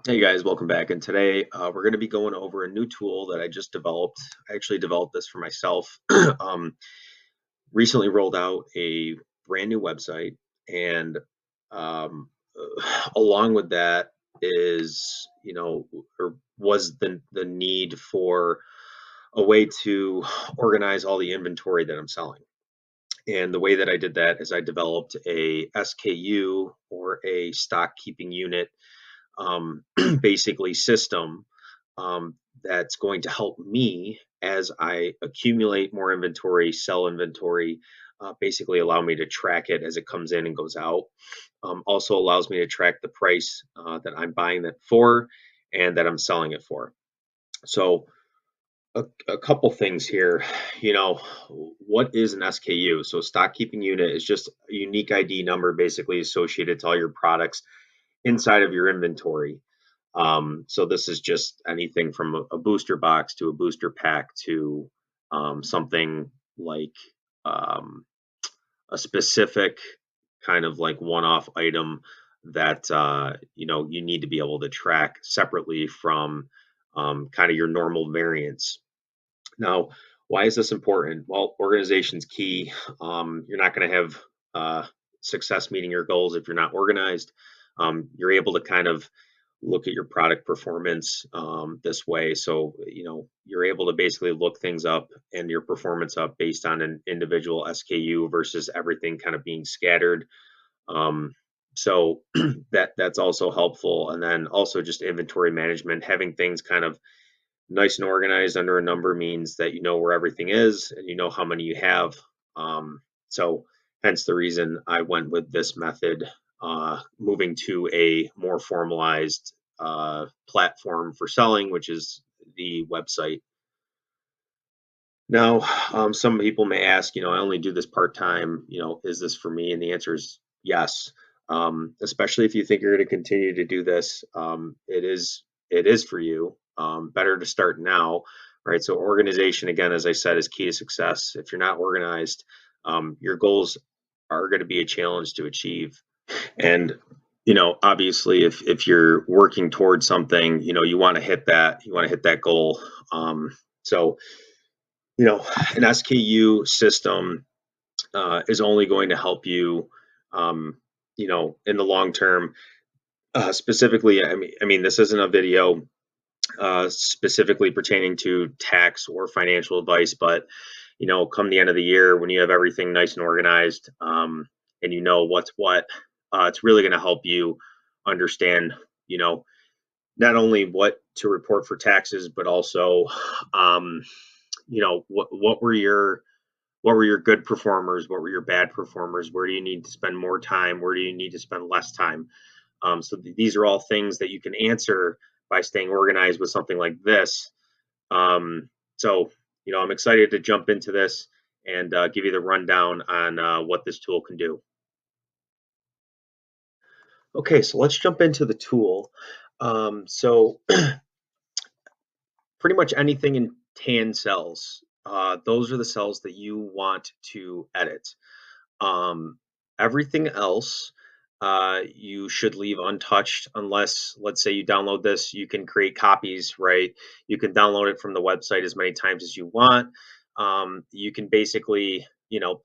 Hey guys, welcome back. And today we're going to be going over a new tool that I just developed. I actually developed this for myself. um, Recently rolled out a brand new website, and um, along with that is, or was the need for a way to organize all the inventory that I'm selling. And the way that I did that is I developed a SKU, or a stock keeping unit, um, basically system, um, that's going to help me as I accumulate more inventory, sell inventory, basically allow me to track it as it comes in and goes out. Also allows me to track the price that I'm buying it for and that I'm selling it for. So a couple things here. You know, what is an SKU? So stock keeping unit is just a unique ID number basically associated to all your products inside of your inventory. So this is just anything from a booster box to a booster pack to something like um, a specific kind of like one-off item that you need to be able to track separately from kind of your normal variants. Now, why is this important? Well, organization's key. You're not going to have success meeting your goals if you're not organized. You're able to kind of look at your product performance this way. So, you're able to basically look things up and your performance up based on an individual SKU versus everything kind of being scattered. Um, so that's also helpful. And then also just inventory management, having things kind of nice and organized under a number means that you know where everything is and you know how many you have. So hence the reason I went with this method, moving to a more formalized platform for selling, which is the website. Now, some people may ask, I only do this part time. Is this for me? And the answer is yes. Especially if you think you're going to continue to do this, it is. It is for you. Better to start now, right? So, organization, again, as I said, is key to success. If you're not organized, your goals are going to be a challenge to achieve. And obviously, if you're working towards something, you want to hit that. You want to hit that goal. So an SKU system is only going to help you, in the long term. Specifically, I mean, this isn't a video specifically pertaining to tax or financial advice, but come the end of the year when you have everything nice and organized, and you know what's what, it's really going to help you understand, you know, not only what to report for taxes, but also, um, what were your good performers? What were your bad performers? Where do you need to spend more time? Where do you need to spend less time? These are all things that you can answer by staying organized with something like this. Um, I'm excited to jump into this and give you the rundown on what this tool can do. Okay, so let's jump into the tool. So pretty much anything in tan cells, those are the cells that you want to edit. Um, Everything else, you should leave untouched unless, let's say, you download this. You can create copies, right? You can download it from the website as many times as you want. You can basically,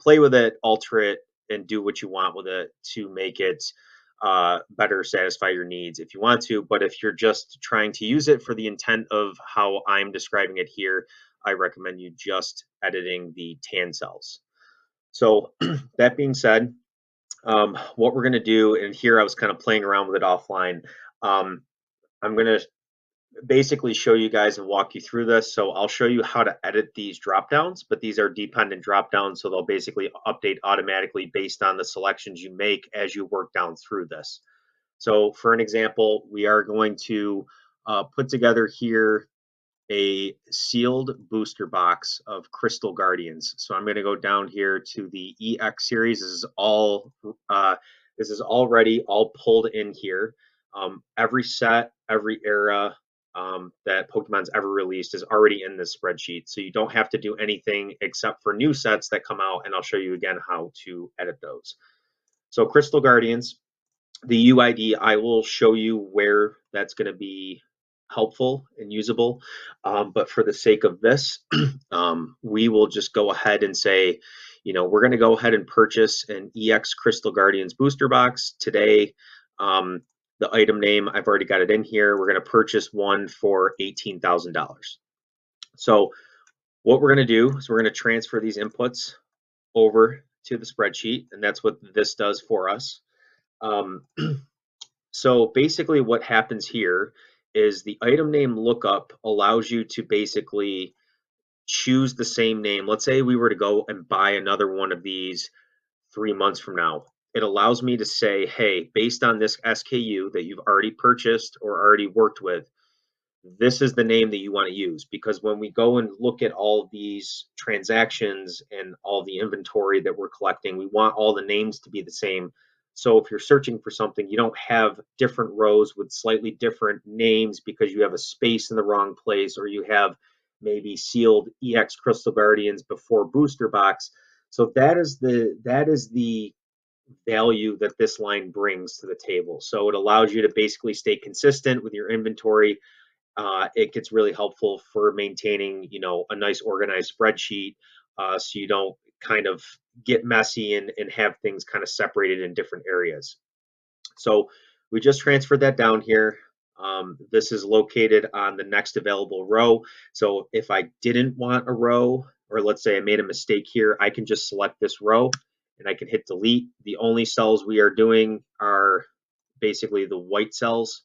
play with it, alter it, and do what you want with it to make it better satisfy your needs if you want to. But if you're just trying to use it for the intent of how I'm describing it here, I recommend you just editing the tan cells. So that being said, what we're going to do, and here I was kind of playing around with it offline. I'm going to basically show you guys and walk you through this. So I'll show you how to edit these drop downs, but these are dependent drop downs. So they'll basically update automatically based on the selections you make as you work down through this. So for an example, we are going to put together here a sealed booster box of Crystal Guardians. So I'm going to go down here to the EX series. This is already all pulled in here. Every set, every era that Pokemon's ever released is already in this spreadsheet. So you don't have to do anything except for new sets that come out, and I'll show you again how to edit those. So Crystal Guardians, The UID, I will show you where that's going to be helpful and usable. But for the sake of this, we will just go ahead and say, we're going to go ahead and purchase an EX Crystal Guardians booster box today. The item name, I've already got it in here. We're going to purchase one for $18,000. So what we're going to do is we're going to transfer these inputs over to the spreadsheet, and that's what this does for us. So basically what happens here is the item name lookup allows you to basically choose the same name. Let's say we were to go and buy another one of these 3 months from now. It allows me to say, hey, based on this SKU that you've already purchased or already worked with, this is the name that you want to use. Because when we go and look at all these transactions and all the inventory that we're collecting, we want all the names to be the same. So if you're searching for something, you don't have different rows with slightly different names because you have a space in the wrong place, or you have maybe sealed EX Crystal Guardians before booster box. So that is the value that this line brings to the table. So it allows you to basically stay consistent with your inventory. It gets really helpful for maintaining, a nice organized spreadsheet, so you don't kind of get messy and have things kind of separated in different areas. So we just transferred that down here. This is located on the next available row. So if I didn't want a row, or let's say I made a mistake here, I can just select this row and I can hit delete. The only cells we are doing are basically the white cells.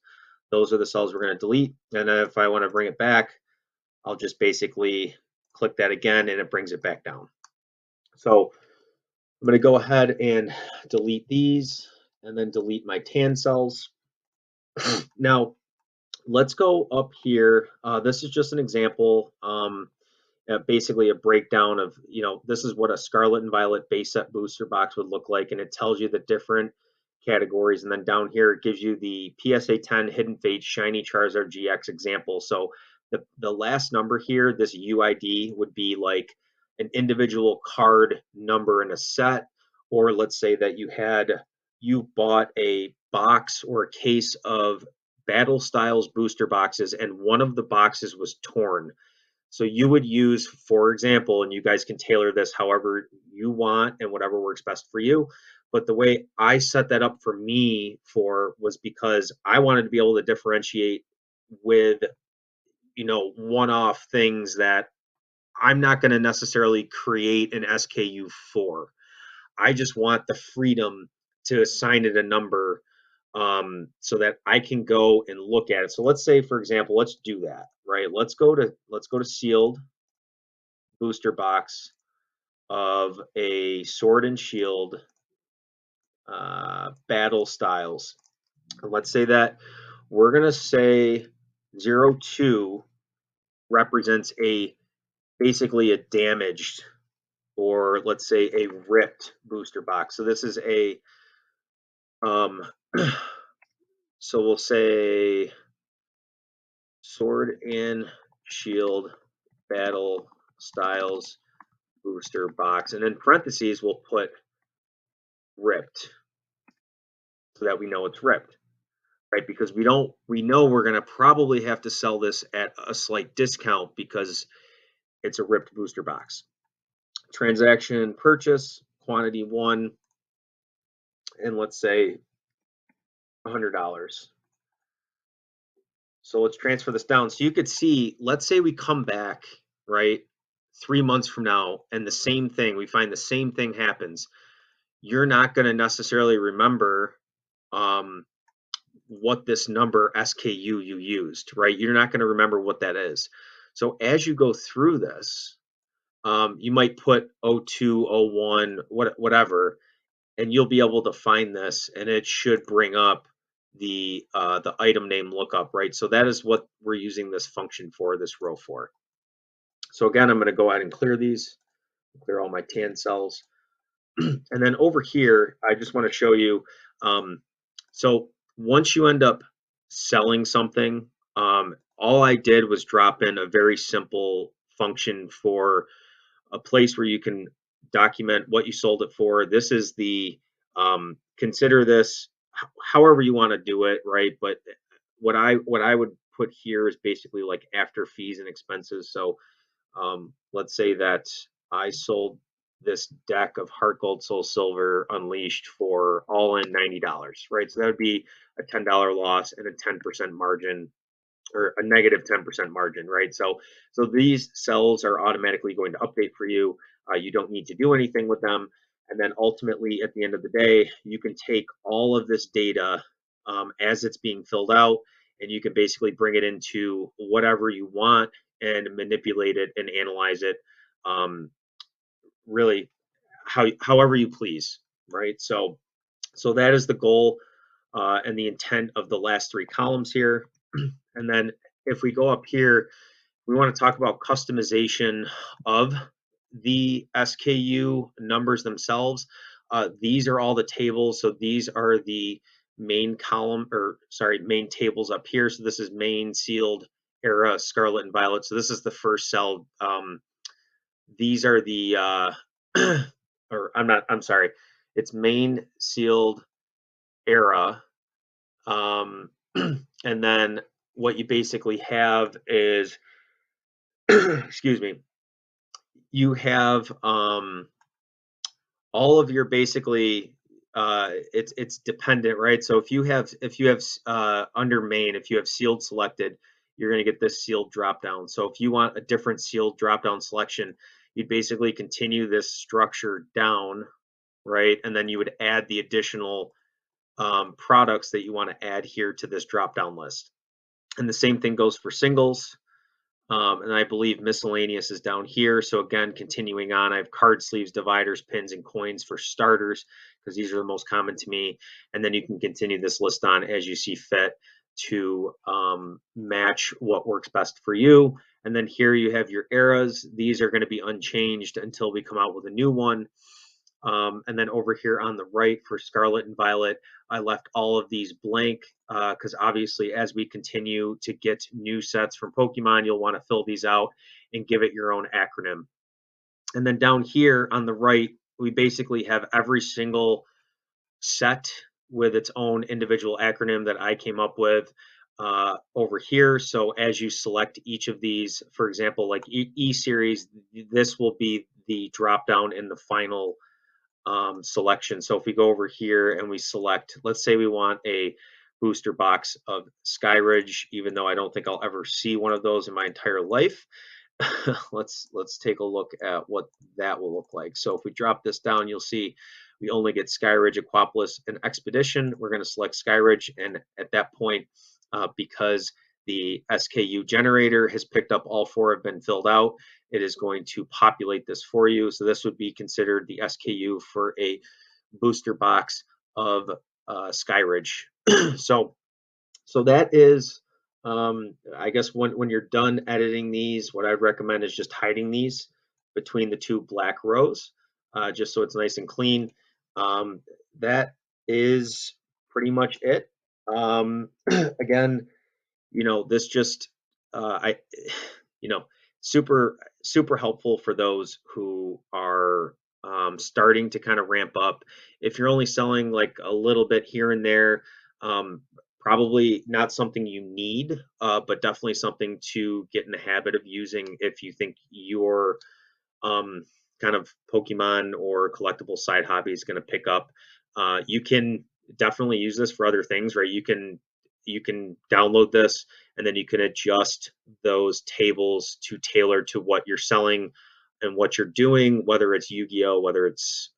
Those are the cells we're going to delete. And then if I want to bring it back, I'll just basically click that again and it brings it back down. So I'm going to go ahead and delete these and then delete my tan cells. Now, let's go up here. This is just an example. Basically a breakdown of, this is what a Scarlet and Violet base set booster box would look like, and it tells you the different categories. And then down here, it gives you the PSA 10 Hidden Fate Shiny Charizard GX example. So the last number here, this UID, would be like an individual card number in a set. Or let's say that you bought a box or a case of Battle Styles booster boxes, and one of the boxes was torn. So you would use, for example, and you guys can tailor this however you want and whatever works best for you. But the way I set that up for me was because I wanted to be able to differentiate with, one-off things that I'm not going to necessarily create an SKU for. I just want the freedom to assign it a number, so that I can go and look at it. So let's say, for example, let's do that, right? Let's go to sealed booster box of a Sword and Shield Battle Styles. And let's say that we're going to say 02 represents basically a damaged, or let's say a ripped booster box. So this is so we'll say Sword and Shield Battle Styles booster box, and in parentheses we'll put ripped, so that we know it's ripped, right? Because we know we're going to probably have to sell this at a slight discount because it's a ripped booster box. Transaction purchase quantity 1, and let's say $100. So let's transfer this down. So you could see, let's say we come back, right, 3 months from now, and we find the same thing happens. You're not going to necessarily remember what this number SKU you used, right? You're not going to remember what that is. So as you go through this, you might put 02, 01, whatever, and you'll be able to find this, and it should bring up the item name lookup, right? So that is what we're using this function for, this row for. So again, I'm going to go ahead and clear these, clear all my tan cells. And then over here, I just want to show you, so once you end up selling something, all I did was drop in a very simple function for a place where you can document what you sold it for. This is consider this however you want to do it, right? But what I would put here is basically like after fees and expenses. So let's say that I sold this deck of Heart Gold Soul Silver Unleashed for all in $90, right? So that would be a $10 loss and a 10% margin, or a negative 10% margin, right? So these cells are automatically going to update for you. You don't need to do anything with them. And then ultimately, at the end of the day, you can take all of this data as it's being filled out, and you can basically bring it into whatever you want and manipulate it and analyze it, um, really however you please, right? So that is the goal and the intent of the last three columns here. And then if we go up here, we want to talk about customization of the SKU numbers themselves. These are all the tables. So these are the main column, or sorry, main tables up here. So this is main, sealed, era, scarlet, and violet. So this is the first cell. These are the, or I'm sorry, it's main, sealed, era. And then what you basically have is, excuse me, you have all of your basically it's dependent, right? So if you have under main, if you have sealed selected, you're going to get this sealed drop down. So if you want a different sealed drop down selection, you'd basically continue this structure down, right? And then you would add the additional products that you want to add here to this drop down list. And the same thing goes for singles. And I believe miscellaneous is down here. So again, continuing on, I have card sleeves, dividers, pins, and coins for starters, because these are the most common to me. And then you can continue this list on as you see fit to match what works best for you. And then here you have your eras. These are going to be unchanged until we come out with a new one. And then over here on the right for Scarlet and Violet, I left all of these blank because obviously as we continue to get new sets from Pokemon, you'll want to fill these out and give it your own acronym. And then down here on the right, we basically have every single set with its own individual acronym that I came up with over here. So as you select each of these, for example, like E series, this will be the drop down in the final selection. So if we go over here and we select, let's say we want a booster box of Skyridge, even though I don't think I'll ever see one of those in my entire life. let's take a look at what that will look like. So if we drop this down, you'll see we only get Skyridge, Aquapolis, and Expedition. We're going to select Skyridge, and at that point, because the SKU generator has picked up all four have been filled out, it is going to populate this for you. So this would be considered the SKU for a booster box of Skyridge. so that is, I guess when you're done editing these, what I'd recommend is just hiding these between the two black rows, just so it's nice and clean. That is pretty much it. Again, this just I super helpful for those who are starting to kind of ramp up. If you're only selling like a little bit here and there, probably not something you need, but definitely something to get in the habit of using if you think your kind of Pokemon or collectible side hobby is going to pick up. You can definitely use this for other things, right? You can download this and then you can adjust those tables to tailor to what you're selling and what you're doing, whether it's Yu-Gi-Oh, whether it's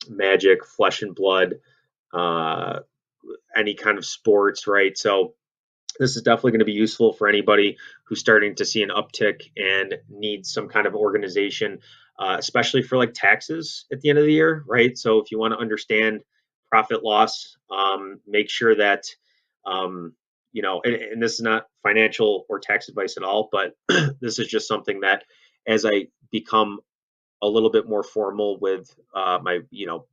Magic, Flesh and Blood, any kind of sports, right? So this is definitely going to be useful for anybody who's starting to see an uptick and needs some kind of organization, especially for like taxes at the end of the year, right? So if you want to understand profit loss, make sure that, and this is not financial or tax advice at all, but this is just something that as I become a little bit more formal with my,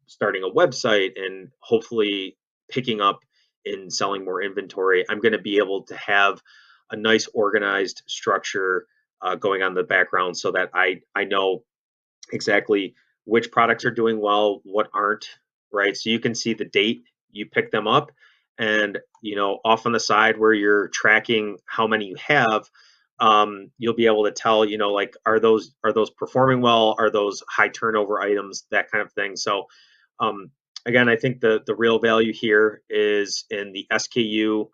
starting a website and hopefully picking up in selling more inventory, I'm going to be able to have a nice organized structure going on in the background so that I know exactly which products are doing well, what aren't, right? So you can see the date you pick them up, and off on the side where you're tracking how many you have, you'll be able to tell, like, are those performing well, are those high turnover items, that kind of thing. So um, again, I think the real value here is in the SKU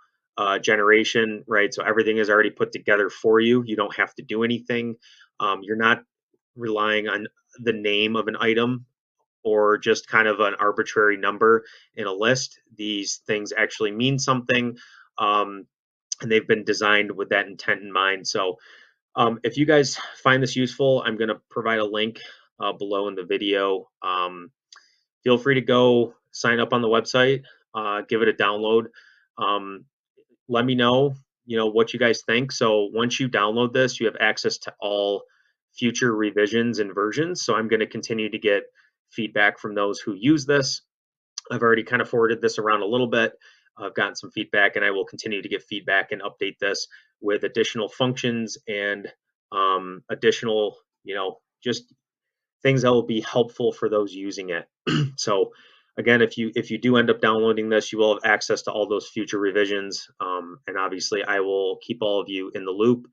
generation, right? So everything is already put together for you. You don't have to do anything. You're not relying on the name of an item or just kind of an arbitrary number in a list. These things actually mean something, um, and they've been designed with that intent in mind. So if you guys find this useful, I'm going to provide a link below in the video. Feel free to go sign up on the website, give it a download. Um, Let me know, what you guys think. So once you download this, you have access to all future revisions and versions. So I'm going to continue to get feedback from those who use this. I've already kind of forwarded this around a little bit. I've gotten some feedback, and I will continue to get feedback and update this with additional functions and additional, just things that will be helpful for those using it. So again, if you do end up downloading this, you will have access to all those future revisions, and obviously I will keep all of you in the loop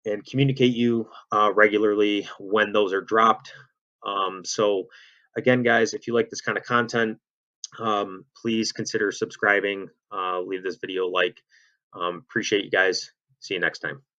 and communicate you regularly when those are dropped. So again, guys, if you like this kind of content, please consider subscribing, leave this video a like. Appreciate you guys. See you next time.